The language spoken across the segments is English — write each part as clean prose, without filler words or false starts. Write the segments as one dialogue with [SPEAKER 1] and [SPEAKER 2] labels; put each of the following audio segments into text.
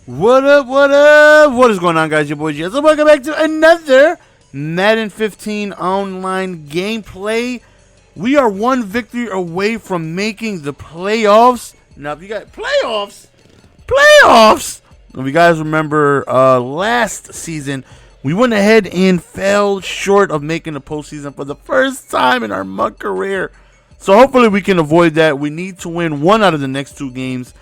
[SPEAKER 1] What up, what up? What is going on, guys? Your boy Jazz. Welcome back to another Madden 15 online gameplay. We are one victory away from making the playoffs. Now, if you got playoffs, if you guys remember last season, we went ahead and fell short of making the postseason for the first time in our MUT career. So hopefully we can avoid that. We need to win one out of the next two games.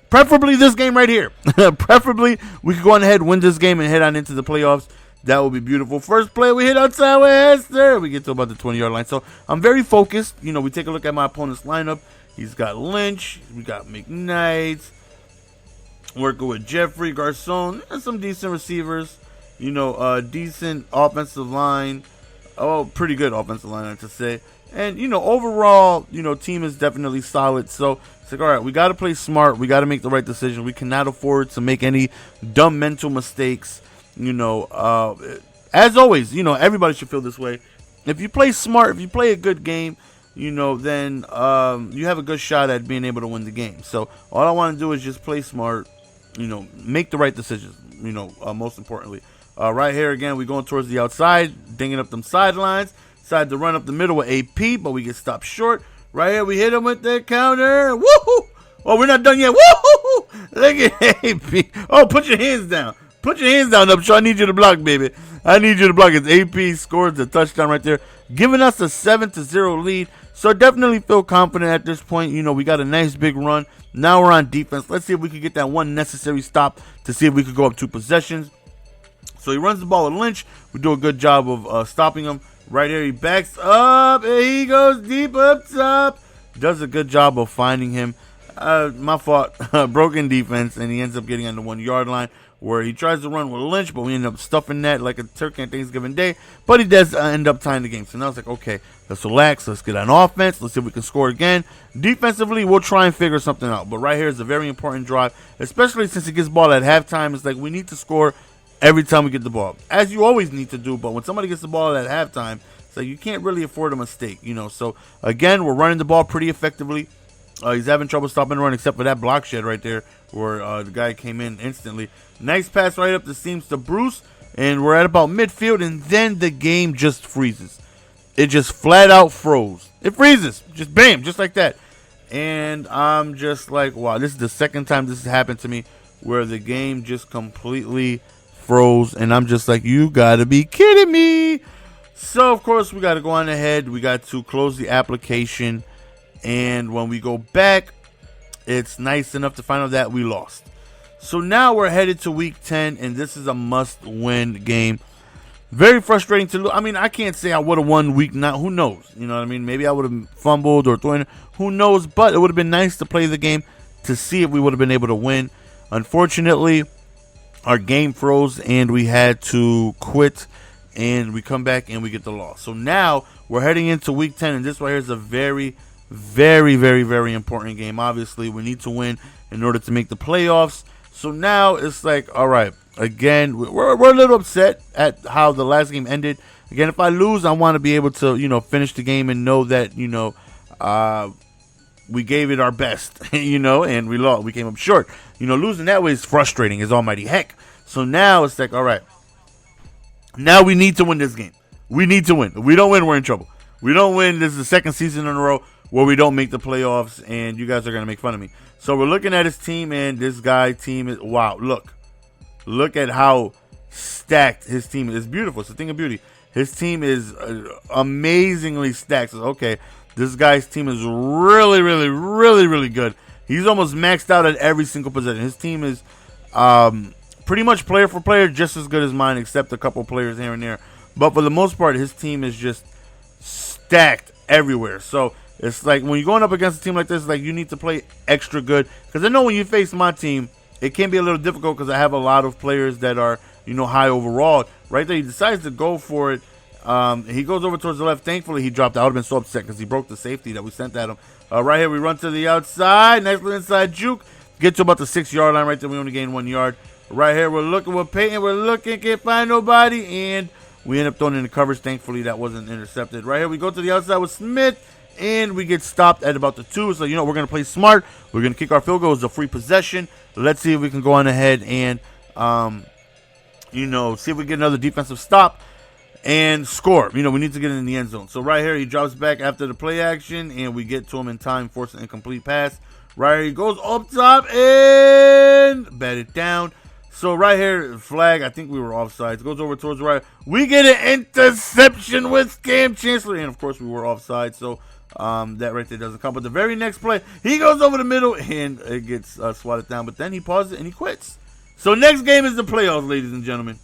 [SPEAKER 1] Preferably this game right here. Preferably, we could go on ahead, win this game, and head on into the playoffs. That would be beautiful. First play, we hit outside with Hester. We get to about the 20-yard line. So I'm very focused. You know, we take a look at my opponent's lineup. He's got Lynch. We got McKnight. Working with Jeffrey, Garcon, and some decent receivers. You know, decent offensive line. Oh, pretty good offensive line, I have to say. And, you know, overall, you know, team is definitely solid. So it's like, all right, we got to play smart. We got to make the right decision. We cannot afford to make any dumb mental mistakes. You know, as always, you know, everybody should feel this way. If you play smart, if you play a good game, you know, then you have a good shot at being able to win the game. So all I want to do is just play smart, you know, make the right decisions, you know, most importantly. Right here, again, we're going towards the outside, dinging up them sidelines. Decided to run up the middle with AP, but we get stopped short. Right here, we hit him with the counter. Woohoo! Oh, we're not done yet. Woohoo! Look at AP. Oh, put your hands down. Put your hands down, Upshaw. I need you to block, baby. I need you to block. It's AP scores the touchdown right there, giving us a 7-0 lead. So I definitely feel confident at this point. You know, we got a nice big run. Now we're on defense. Let's see if we could get that one necessary stop to see if we could go up 2 possessions. So he runs the ball with Lynch. We do a good job of stopping him. Right here, he backs up, and he goes deep up top. Does a good job of finding him. My fault. Broken defense, and he ends up getting on the 1-yard line where he tries to run with Lynch, but we end up stuffing that like a turkey on Thanksgiving Day. But he does end up tying the game. So now it's like, okay, let's relax. Let's get on offense. Let's see if we can score again. Defensively, we'll try and figure something out. But right here is a very important drive, especially since he gets ball at halftime. It's like we need to score every time we get the ball, as you always need to do. But when somebody gets the ball at halftime, so you can't really afford a mistake, you know. So again, we're running the ball pretty effectively. He's having trouble stopping the run, except for that block shed right there, where the guy came in instantly. Nice pass right up the seams to Bruce, and we're at about midfield, and then the game just freezes. It just flat out froze. It freezes, just bam, just like that. And I'm just like, wow, this is the second time this has happened to me, where the game just completely froze, and I'm just like, you gotta be kidding me. So of course we got to go on ahead. We got to close the application, and when we go back, it's nice enough to find out that we lost. So now we're headed to week 10, and this is a must-win game. Very frustrating to lose. I mean, I can't say I would have won week 9. Who knows? You know what I mean? Maybe I would have fumbled or thrown. Who knows? But it would have been nice to play the game to see if we would have been able to win. Unfortunately, our game froze, and we had to quit, and we come back, and we get the loss. So now we're heading into week 10, and this right here is a very, very, very, very important game. Obviously, we need to win in order to make the playoffs. So now it's like, all right, again, we're a little upset at how the last game ended. Again, if I lose, I want to be able to, you know, finish the game and know that, you know, we gave it our best, you know, and we lost. We came up short. You know, losing that way is frustrating as almighty heck. So now it's like, all right, now we need to win this game. We need to win. If we don't win, we're in trouble. We don't win. This is the second season in a row where we don't make the playoffs, and you guys are going to make fun of me. So we're looking at his team, and this guy team is, wow, look at how stacked his team is. It's beautiful. It's a thing of beauty. His team is amazingly stacked. So, okay, this guy's team is really, really, really, really good. He's almost maxed out at every single position. His team is pretty much player for player just as good as mine, except a couple players here and there. But for the most part, his team is just stacked everywhere. So it's like when you're going up against a team like this, like you need to play extra good. Because I know when you face my team, it can be a little difficult because I have a lot of players that are, you know, high overall. Right there, he decides to go for it. He goes over towards the left. Thankfully, he dropped out. I would have been so upset because he broke the safety that we sent at him. Right here, we run to the outside. Nice little inside juke. Get to about the 6-yard line right there. We only gained 1 yard. Right here, we're looking with Peyton. We're looking, can't find nobody. And we end up throwing in the coverage. Thankfully, that wasn't intercepted. Right here, we go to the outside with Smith. and we get stopped at about the 2. So, we're going to play smart. We're going to kick our field goal. It's a free possession. Let's see if we can go on ahead and, see if we get another defensive stop and score. We need to get in the end zone. So right here, he drops back after the play action, and we get to him in time, force an incomplete pass. Right here, he goes up top and bat it down. So right here, flag, I think we were offside. It goes over towards the right. We get an interception with Cam Chancellor, and of course we were offside, so that right there doesn't count. But the very next play, he goes over the middle, and it gets swatted down. But then he pauses it, and he quits. So next game is the playoffs, ladies and gentlemen.